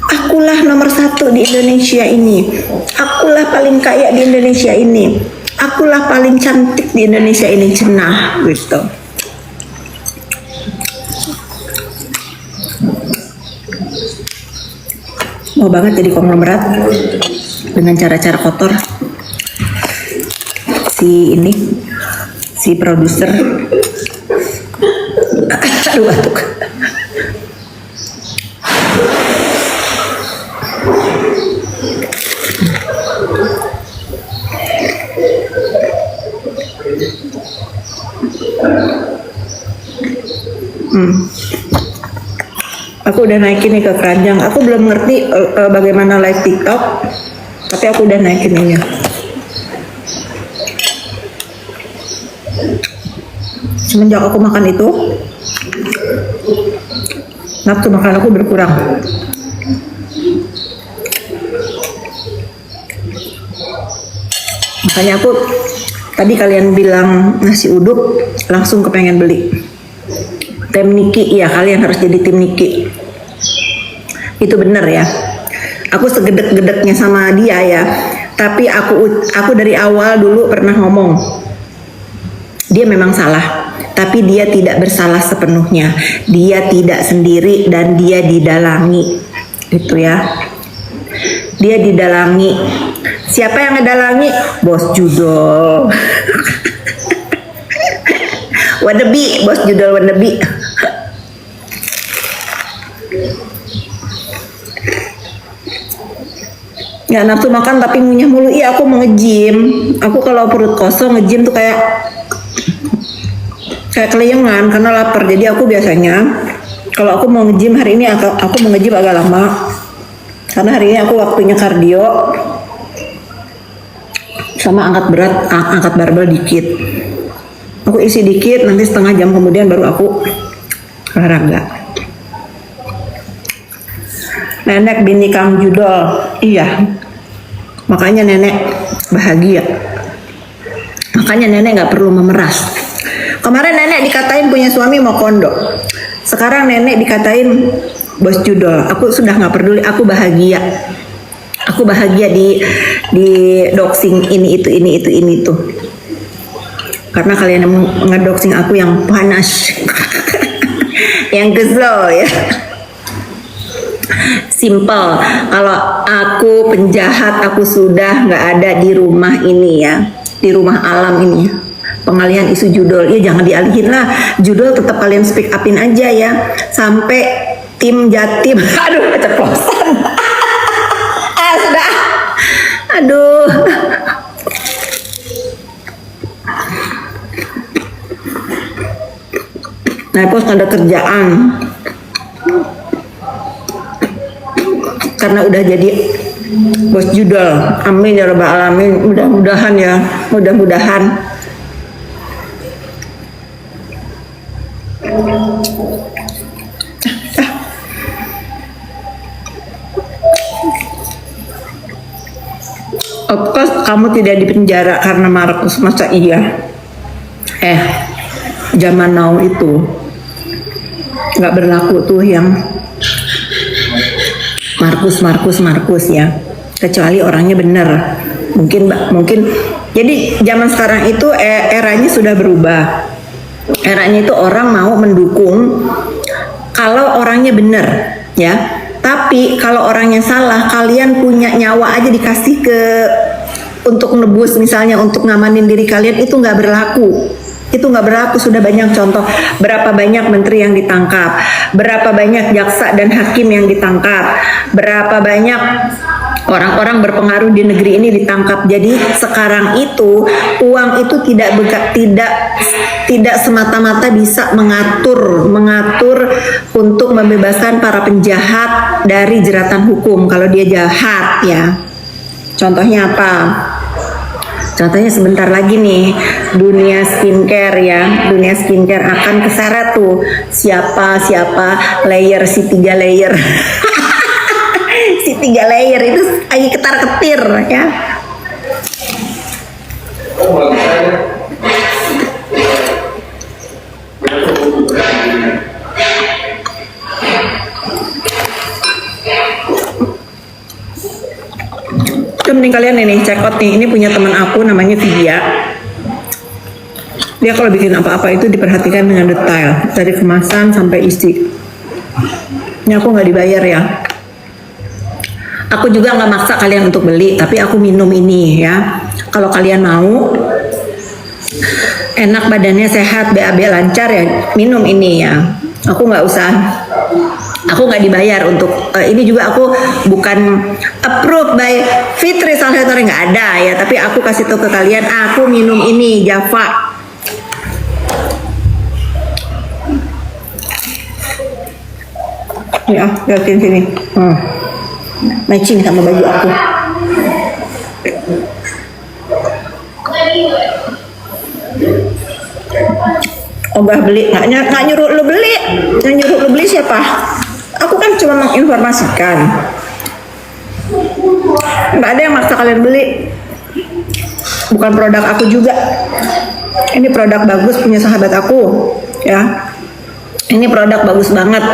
Akulah nomor satu di Indonesia ini. Akulah paling kaya di Indonesia ini. Akulah paling cantik di Indonesia ini, cenah gitu. Mau banget jadi konglomerat dengan cara-cara kotor si produser. Aduh, batuk. Aku udah naikin nih ke keranjang. Aku belum ngerti bagaimana live TikTok, tapi aku udah naikin ini. Semenjak aku makan itu, nafsu makan aku berkurang. Makanya aku tadi kalian bilang nasi uduk, langsung kepengen beli. Tim Niki, ya kalian harus jadi tim Niki. Itu bener ya. Aku segedek-gedeknya sama dia ya. Tapi aku dari awal dulu pernah ngomong, dia memang salah, tapi dia tidak bersalah sepenuhnya. Dia tidak sendiri dan dia didalangi. Itu ya. Dia didalangi. Siapa yang ngedalangi? Bos Judol. Wannabe, Bos Judol wannabe. Nggak nafsu makan tapi ngunyah mulu. Iya, aku mau nge-gym. Aku kalau perut kosong nge-gym tuh kayak kelayangan karena lapar. Jadi aku biasanya kalau aku mau nge-gym hari ini, aku mau nge-gym agak lama karena hari ini aku waktunya kardio sama angkat berat, angkat barbel dikit. Aku isi dikit, nanti setengah jam kemudian baru aku olahraga. Nenek bini Kang Judol, iya. Makanya nenek bahagia. Makanya nenek nggak perlu memeras. Kemarin nenek dikatain punya suami mau kondo. Sekarang nenek dikatain Bos Judol. Aku sudah nggak peduli. Aku bahagia. Aku bahagia di doxing ini itu. Karena kalian ngedoxing aku yang panas, yang kesel ya. Simple. Kalau aku penjahat, aku sudah nggak ada di rumah ini ya, di rumah alam ini. Pengalihan isu Judol, ya jangan dialihin lah. Judol tetap kalian speak upin aja ya, sampai tim Jatim. Aduh, keceplosan. Sudah. Aduh. Nah, pos ada kerjaan. Karena udah jadi Bos Judol. Amin ya rabbal alamin. Mudah-mudahan ya, mudah-mudahan. Of course kamu tidak dipenjara karena Markus, masa iya? Zaman now itu nggak berlaku tuh yang Markus ya, kecuali orangnya bener. Mungkin jadi zaman sekarang itu eranya sudah berubah. Eranya itu orang mau mendukung kalau orangnya bener ya. Tapi kalau orangnya salah, kalian punya nyawa aja dikasih untuk nebus, misalnya untuk ngamanin diri kalian, itu nggak berlaku. Itu nggak berlaku. Sudah banyak contoh, berapa banyak menteri yang ditangkap, berapa banyak jaksa dan hakim yang ditangkap, berapa banyak orang-orang berpengaruh di negeri ini ditangkap. Jadi sekarang itu uang itu tidak semata-mata bisa mengatur untuk membebaskan para penjahat dari jeratan hukum kalau dia jahat ya. Contohnya apa? Contohnya sebentar lagi nih, dunia skincare ya, dunia skincare akan keseret tuh siapa layer si 3 layer. Si 3 layer itu lagi ketar-ketir ya. nih kalian ini check out nih, ini punya teman aku namanya Vidya. Dia kalau bikin apa-apa itu diperhatikan dengan detail, dari kemasan sampai isi. Ini aku nggak dibayar ya. Aku juga nggak maksa kalian untuk beli, tapi aku minum ini ya. Kalau kalian mau, enak badannya sehat, BAB lancar ya, minum ini ya. Aku nggak dibayar untuk ini juga aku bukan approved by Fitri Salvatore, nggak ada ya. Tapi aku kasih tahu ke kalian, aku minum ini Java. Ya, lihatin sini. Matching sama baju aku. Ogah beli, nggak nyuruh lu beli. Yang nyuruh lu beli siapa? Aku kan cuma menginformasikan. Nggak ada yang maksa kalian beli. Bukan produk aku juga. Ini produk bagus punya sahabat aku, ya. Ini produk bagus banget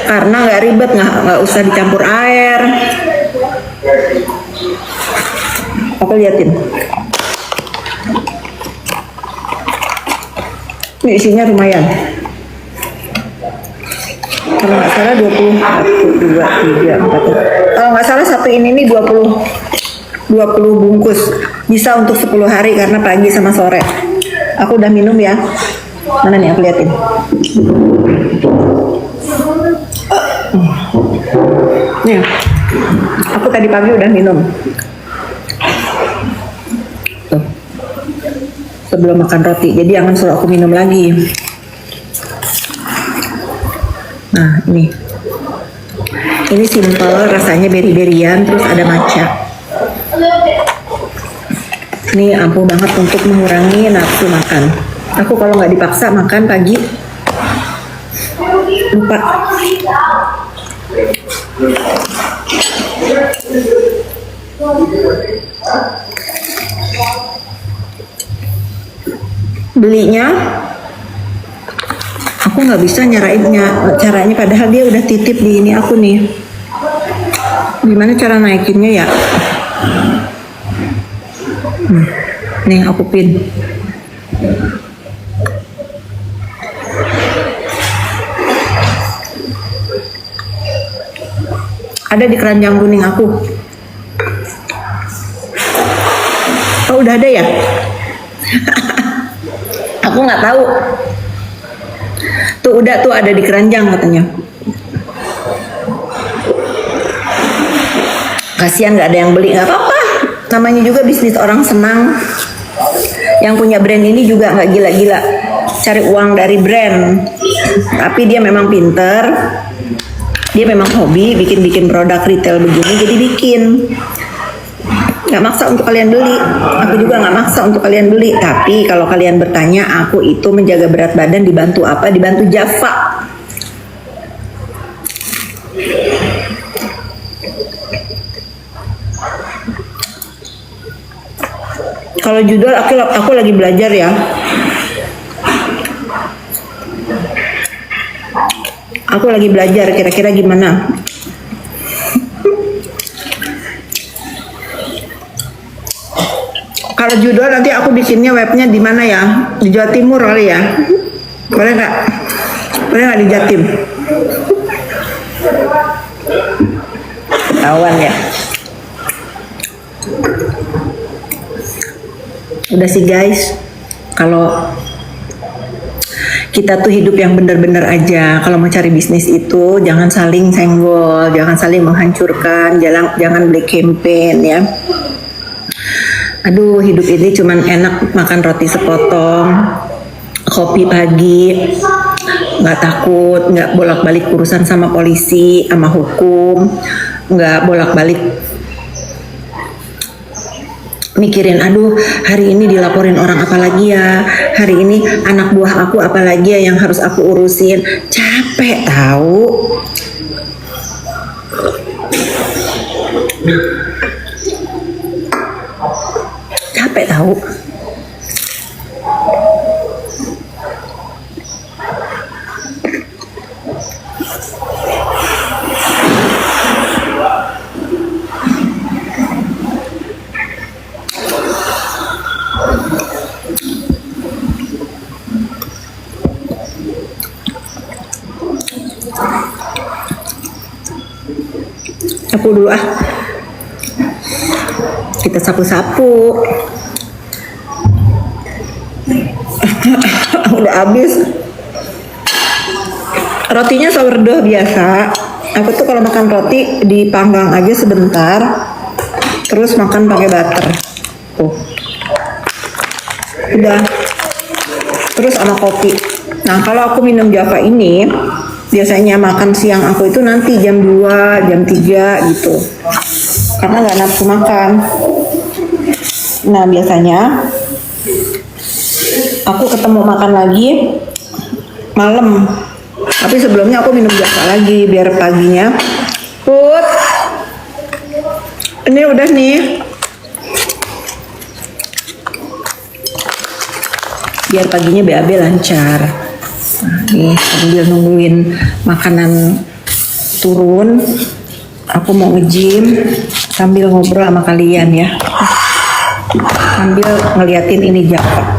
karena nggak ribet, nggak usah dicampur air. Aku liatin. Ini isinya lumayan. Kalau nggak salah 20, 1, 2, 3, 4. Kalau nggak salah satu ini nih 20 bungkus. Bisa untuk 10 hari karena pagi sama sore. Aku udah minum ya. Mana nih aku liatin. Nih, aku tadi pagi udah minum. Tuh. Sebelum makan roti, jadi jangan suruh aku minum lagi. Nah, ini simple, rasanya beri-berian, terus ada matcha. Ini ampuh banget untuk mengurangi nafsu makan. Aku kalau nggak dipaksa makan pagi, lupa. Belinya aku nggak bisa nyarainnya caranya, padahal dia udah titip di ini aku nih. Gimana cara naikinnya ya? Nih aku pin. Ada di keranjang kuning aku. Oh, udah ada ya? Aku nggak tahu. Tuh udah tuh ada di keranjang katanya. Kasihan nggak ada yang beli, nggak apa-apa. Namanya juga bisnis, orang senang. Yang punya brand ini juga nggak gila-gila cari uang dari brand, tapi dia memang pinter. Dia memang hobi bikin produk retail begini, jadi bikin. Nggak maksa untuk kalian beli, aku juga nggak maksa untuk kalian beli. Tapi kalau kalian bertanya, aku itu menjaga berat badan dibantu apa? Dibantu Java. Kalau judul aku lagi belajar ya. Aku lagi belajar kira-kira gimana. Kalau judul nanti aku bikinnya webnya di mana ya? Di Jawa Timur kali ya? Boleh nggak? Boleh nggak di Jatim? Ketahuan ya. Udah sih guys, kalau kita tuh hidup yang bener-bener aja. Kalau mau cari bisnis itu jangan saling senggol, jangan saling menghancurkan, jangan black campaign ya. Aduh, hidup ini cuman enak makan roti sepotong, kopi pagi, nggak takut, nggak bolak-balik urusan sama polisi, sama hukum, nggak bolak-balik mikirin, aduh hari ini dilaporin orang apa lagi ya, hari ini anak buah aku apa lagi ya yang harus aku urusin. Capek tahu. Capek tahu. Sapu dulu ah. Kita sapu-sapu. Udah habis. Rotinya sourdough biasa. Aku tuh kalau makan roti dipanggang aja sebentar, terus makan pakai butter. Tuh. Udah. Terus sama kopi. Nah, kalau aku minum Java ini, biasanya makan siang aku itu nanti jam 2, jam 3 gitu. Karena nggak nafsu makan. Nah, biasanya aku ketemu makan lagi malam. Tapi sebelumnya aku minum Java lagi biar paginya. Put. Ini udah nih. Biar paginya BAB lancar. Nah, nih sambil nungguin makanan turun, aku mau nge-gym sambil ngobrol sama kalian ya. Sambil ngeliatin ini Java.